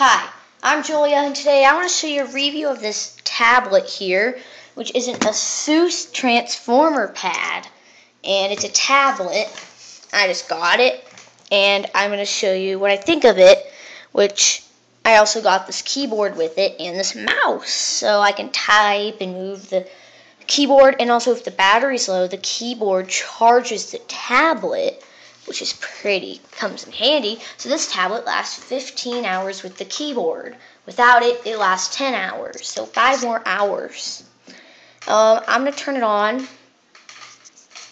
Hi, I'm Julia, and today I want to show you a review of this tablet here, which is an asus transformer pad, and it's a tablet. I just got it, and I'm going to show you what I think of it, which I also got this keyboard with it and this mouse, so I can type and move the keyboard, and also if the battery's low, the keyboard charges the tablet, which is comes in handy. So this tablet lasts 15 hours with the keyboard. Without it, it lasts 10 hours, so 5 more hours. I'm going to turn it on.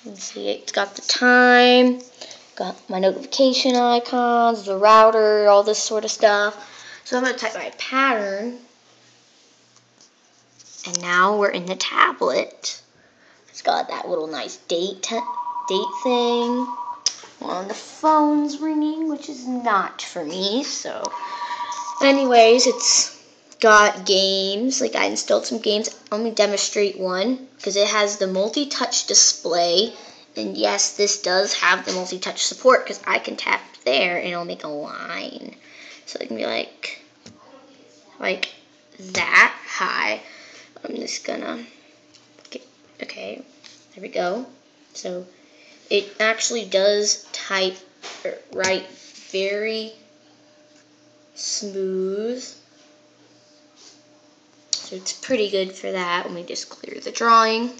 Let's see, it's got the time, got my notification icons, the router, all this sort of stuff. So I'm going to type my pattern. And now we're in the tablet. It's got that little nice date thing. On the phone's ringing, which is not for me, so anyways, it's got games. Like, I installed some games. Let me demonstrate one, because it has the multi-touch display, and yes, this does have the multi-touch support, because I can tap there and it'll make a line, so it can be like that high. I'm just gonna okay, there we go. So it actually does write very smooth. So it's pretty good for that. Let me just clear the drawing.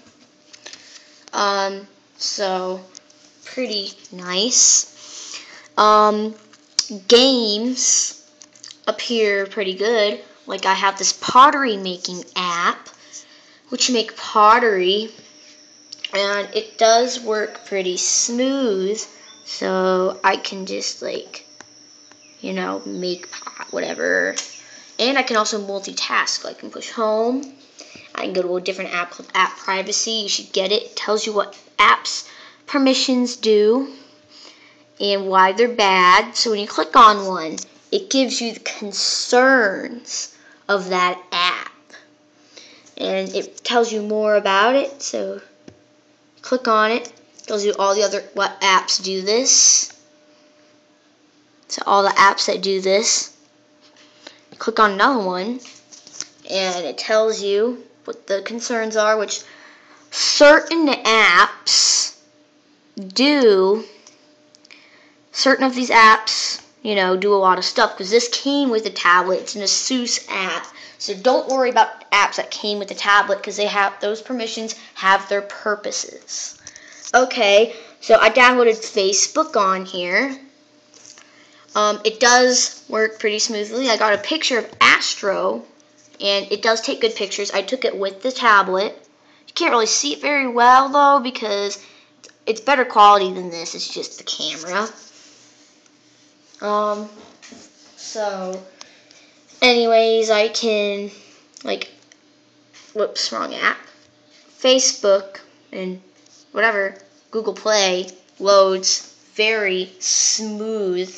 So pretty nice. Games appear pretty good. Like, I have this pottery making app, which make pottery, and it does work pretty smooth, so I can just, like, you know, make pot, whatever. And I can also multitask. I can push home. I can go to a different app called App Privacy. You should get it. It tells you what apps permissions do and why they're bad. So when you click on one, it gives you the concerns of that app. And it tells you more about it, so click on it. It tells you all the other what apps do this. So all the apps that do this. Click on another one, and it tells you what the concerns are, which certain apps do. Certain of these apps, you know, do a lot of stuff, because this came with a tablet. It's an Asus app. So don't worry about apps that came with the tablet, because they have those permissions have their purposes. Okay, so I downloaded Facebook on here. It does work pretty smoothly. I got a picture of Astro, and it does take good pictures. I took it with the tablet. You can't really see it very well, though, because it's better quality than this. It's just the camera. So, anyways, I can, like, whoops, wrong app. Facebook and whatever, Google Play loads very smooth.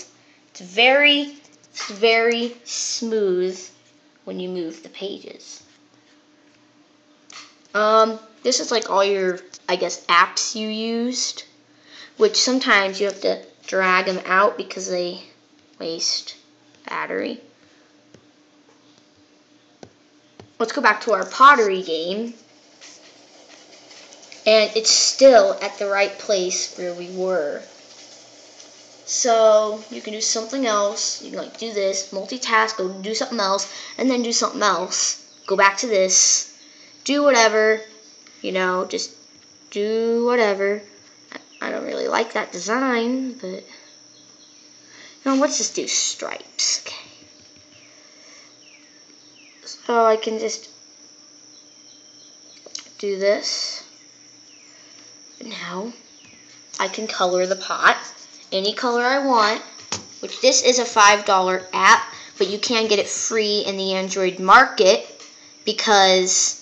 It's very smooth when you move the pages. This is like all your, I guess, apps you used, which sometimes you have to drag them out because they waste battery. Let's go back to our pottery game. And it's still at the right place where we were. So you can do something else. You can, like, do this, multitask, go do something else, and then do something else. Go back to this. Do whatever. You know, just do whatever. I don't really like that design, but you know, let's just do stripes. Okay. So I can just do this. Now I can color the pot any color I want, which this is a $5 app, but you can get it free in the Android market because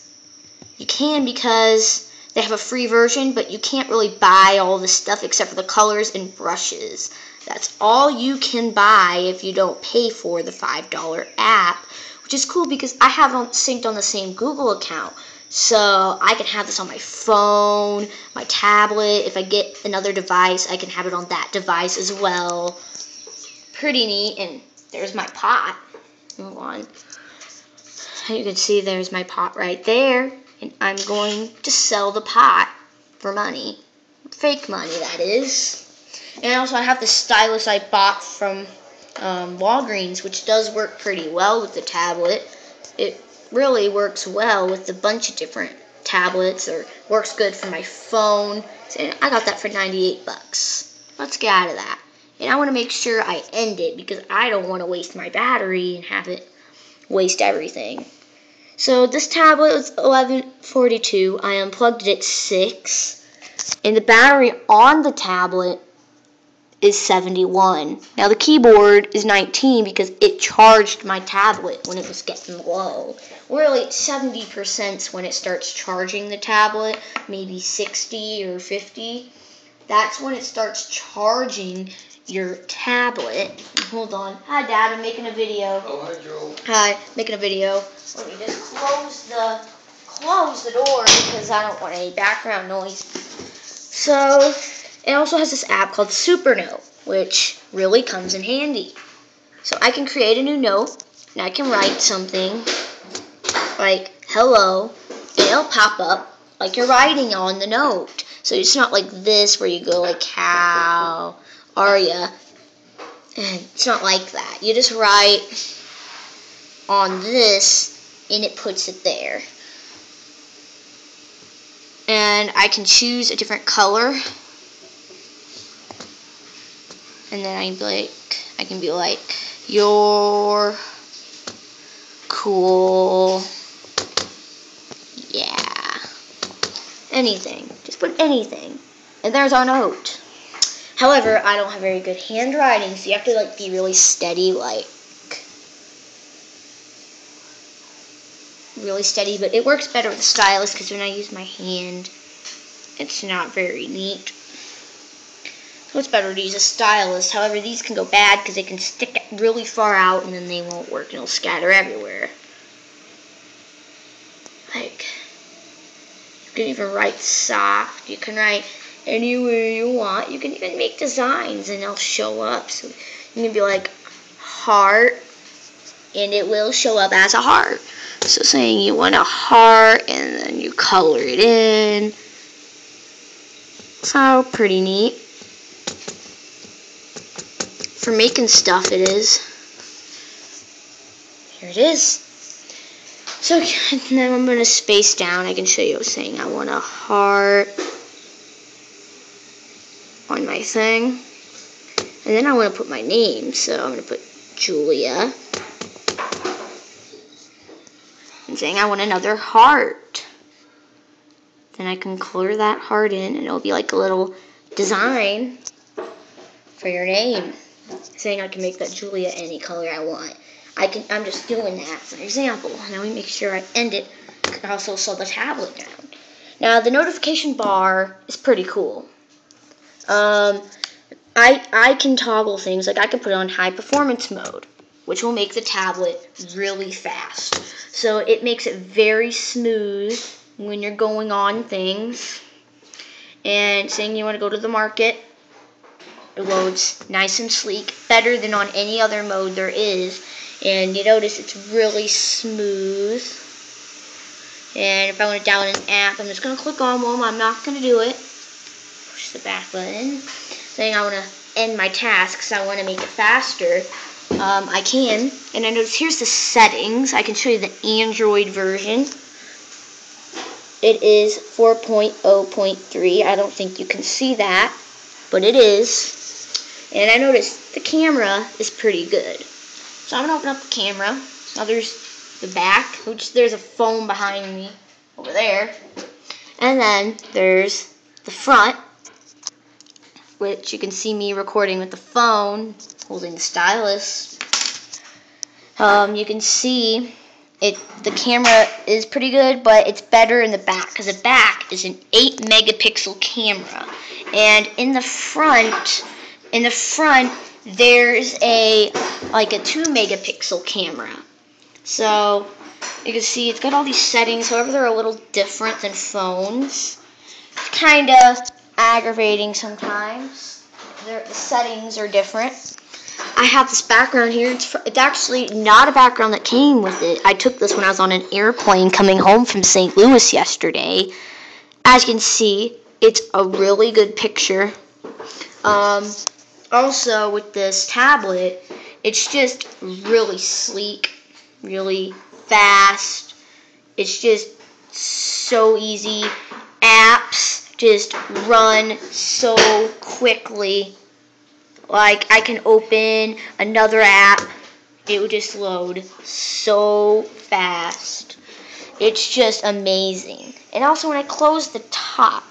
they have a free version, but you can't really buy all this stuff except for the colors and brushes. That's all you can buy if you don't pay for the $5 app, which is cool because I have it synced on the same Google account. So I can have this on my phone, my tablet. If I get another device, I can have it on that device as well. Pretty neat. And there's my pot. Move on. You can see there's my pot right there, and I'm going to sell the pot for money. Fake money, that is. And also I have the stylus I bought from Walgreens, which does work pretty well with the tablet. It really works well with a bunch of different tablets, or works good for my phone. And I got that for 98 bucks. Let's get out of that. And I want to make sure I end it because I don't want to waste my battery and have it waste everything. So this tablet was 1142. I unplugged it at 6. And the battery on the tablet is 71. Now the keyboard is 19 because it charged my tablet when it was getting low. Really, 70% when it starts charging the tablet, maybe 60 or 50. That's when it starts charging your tablet. Hold on. Hi, Dad. I'm making a video. Oh, hi, Joe. Hi, making a video. Let me just close the door because I don't want any background noise. So, it also has this app called Supernote, which really comes in handy. So I can create a new note, and I can write something like hello, and it'll pop up like you're writing on the note. So it's not like this where you go like, how are ya? And it's not like that. You just write on this, and it puts it there. And I can choose a different color. And then I can be like, you're cool. Yeah. Anything. Just put anything. And there's our note. However, I don't have very good handwriting, so you have to be really steady, really steady, but it works better with the stylus because when I use my hand, it's not very neat. So it's better to use a stylus. However, these can go bad because they can stick really far out and then they won't work and it'll scatter everywhere. You can even write soft. You can write anywhere you want. You can even make designs and they'll show up. So you can be like heart and it will show up as a heart. So saying you want a heart and then you color it in. So pretty neat. For making stuff it is. Here it is. So then I'm going to space down. I can show you saying I want a heart on my thing. And then I want to put my name. So I'm going to put Julia. And saying I want another heart. Then I can color that heart in and it'll be like a little design for your name. Saying I can make that Julia any color I want. I'm just doing that for example. Now we make sure I end it. I can also slow the tablet down. Now the notification bar is pretty cool. I can toggle things. Like I can put it on high performance mode, which will make the tablet really fast. So it makes it very smooth when you're going on things. And saying you want to go to the market, it loads nice and sleek, better than on any other mode there is. And you notice it's really smooth. And if I want to download an app, I'm just going to click on one. I'm not going to do it. Push the back button. Saying I want to end my tasks, I want to make it faster. I can. And I notice here's the settings. I can show you the Android version. It is 4.0.3. I don't think you can see that, but it is. And I noticed the camera is pretty good. So I'm going to open up the camera. Now there's the back, which there's a phone behind me over there. And then there's the front, which you can see me recording with the phone, holding the stylus. You can see the camera is pretty good, but it's better in the back because the back is an 8 megapixel camera. And in the front there's a 2 megapixel camera. So you can see it's got all these settings. However, they're a little different than phones. It's kind of aggravating sometimes. The settings are different. I have this background here. It's actually not a background that came with it. I took this when I was on an airplane coming home from St. Louis yesterday. As you can see, it's a really good picture. Also, with this tablet, it's just really sleek, really fast. It's just so easy. Apps just run so quickly. Like, I can open another app, it would just load so fast. It's just amazing. And also, when I close the top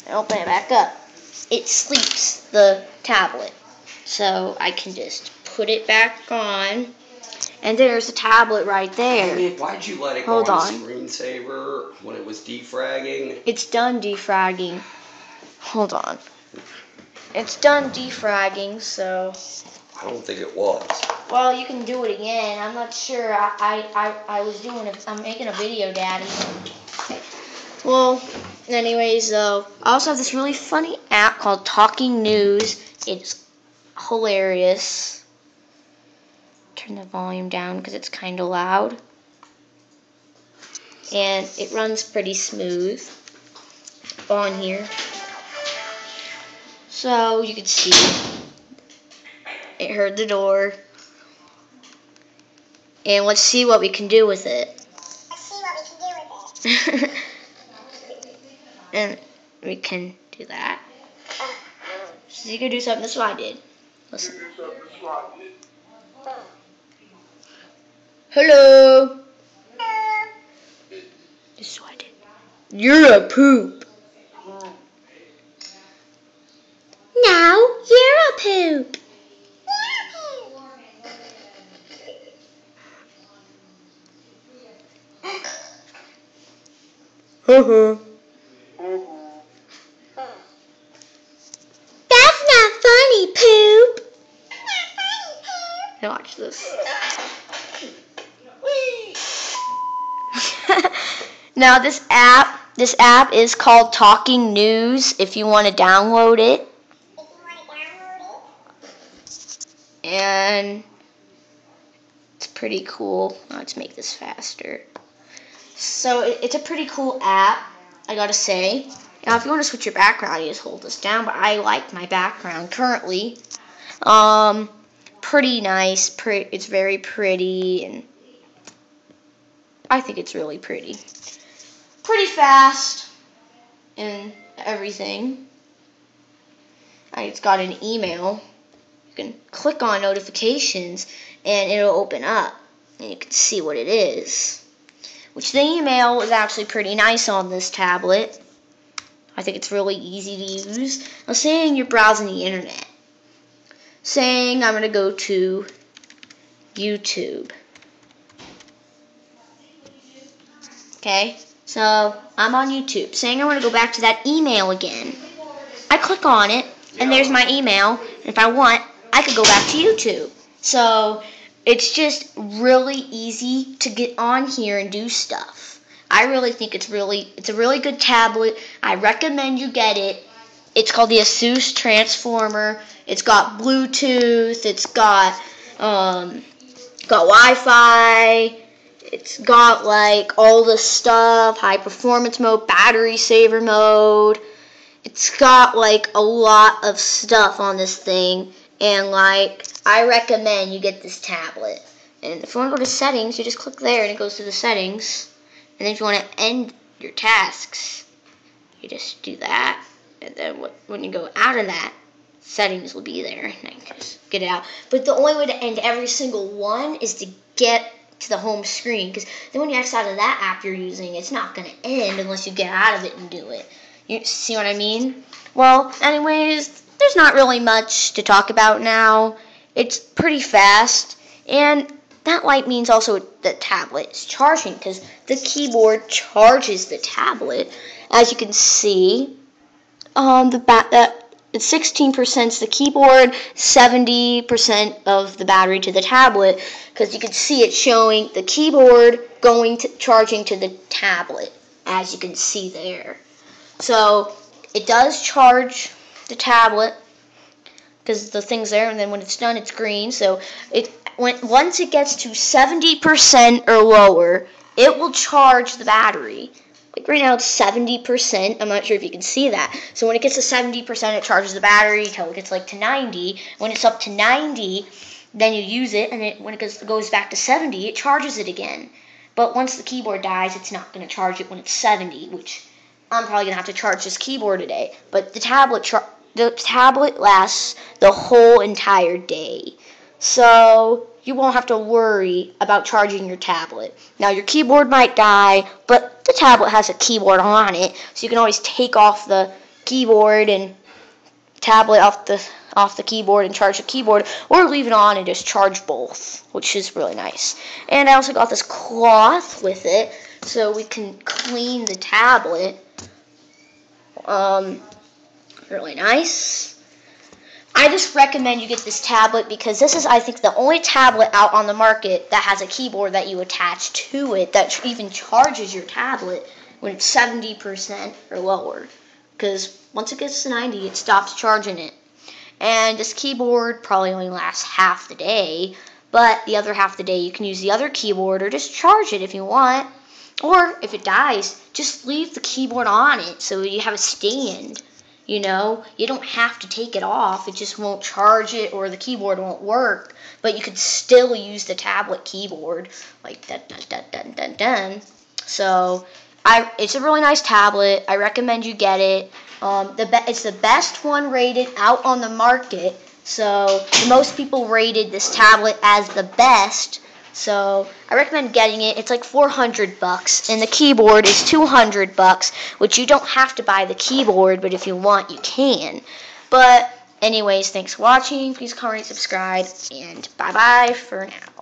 and open it back up, it sleeps the tablet. So I can just put it back on, and there's a tablet right there. Hey man, why'd you let it go on screensaver when it was defragging? It's done defragging. Hold on. It's done defragging, so... I don't think it was. Well, you can do it again. I'm not sure. I'm making a video, Daddy. Okay. Well, anyways, though, I also have this really funny app called Talking News. It's hilarious. Turn the volume down because it's kind of loud. And it runs pretty smooth on here. So, you can see, it heard the door. And let's see what we can do with it. And we can do that. So you can do something. This is what I did. Listen. Hello. This is what I did. You're a poop. Now you're a poop. That's not funny, poop. Now watch this. Now this app is called Talking News. If you want to download it. And it's pretty cool. Let's make this faster. So it's a pretty cool app, I gotta say. Now if you want to switch your background, you just hold this down, but I like my background currently. Pretty nice, it's very pretty, and I think it's really pretty. Pretty fast and everything. It's got an email. You can click on notifications and it'll open up and you can see what it is. Which the email is actually pretty nice on this tablet. I think it's really easy to use. Now saying you're browsing the internet. Saying I'm going to go to YouTube. Okay, so I'm on YouTube. Saying I want to go back to that email again. I click on it and there's my email. If I want, I could go back to YouTube. So it's just really easy to get on here and do stuff. I really think it's a really good tablet. I recommend you get it. It's called the Asus Transformer. It's got Bluetooth. It's got Wi-Fi. It's got like all the stuff, high performance mode, battery saver mode. It's got like a lot of stuff on this thing, and like I recommend you get this tablet. And if you want to go to settings, you just click there and it goes to the settings. And then if you want to end your tasks, you just do that. And then when you go out of that, settings will be there. And I can just get it out. But the only way to end every single one is to get to the home screen. Because then when you exit out of that app you're using, it's not going to end unless you get out of it and do it. You see what I mean? Well, anyways, there's not really much to talk about now. It's pretty fast. And that light means also the tablet is charging because the keyboard charges the tablet. As you can see, it's 16% the keyboard, 70% of the battery to the tablet, because you can see it showing the keyboard charging to the tablet, as you can see there. So it does charge the tablet because the thing's there, and then when it's done, it's green. So once it gets to 70% or lower, it will charge the battery. Like right now, it's 70%. I'm not sure if you can see that. So when it gets to 70%, it charges the battery until it gets like to 90. When it's up to 90, then you use it, and when it goes back to 70, it charges it again. But once the keyboard dies, it's not going to charge it when it's 70, which I'm probably going to have to charge this keyboard today. But the tablet lasts the whole entire day. So you won't have to worry about charging your tablet. Now, your keyboard might die, but the tablet has a keyboard on it, so you can always take off the keyboard and tablet off the keyboard and charge the keyboard, or leave it on and just charge both, which is really nice. And I also got this cloth with it, so we can clean the tablet. Really nice. I just recommend you get this tablet because this is, I think, the only tablet out on the market that has a keyboard that you attach to it that even charges your tablet when it's 70% or lower. Because once it gets to 90, it stops charging it. And this keyboard probably only lasts half the day, but the other half the day you can use the other keyboard or just charge it if you want. Or if it dies, just leave the keyboard on it so you have a stand. You know, you don't have to take it off. It just won't charge it or the keyboard won't work. But you could still use the tablet keyboard. Like dun dun dun dun dun dun. So it's a really nice tablet. I recommend you get it. It's the best one rated out on the market. So most people rated this tablet as the best. So I recommend getting it. It's like $400, and the keyboard is $200, which you don't have to buy the keyboard, but if you want, you can. But anyways, thanks for watching. Please comment, subscribe, and bye-bye for now.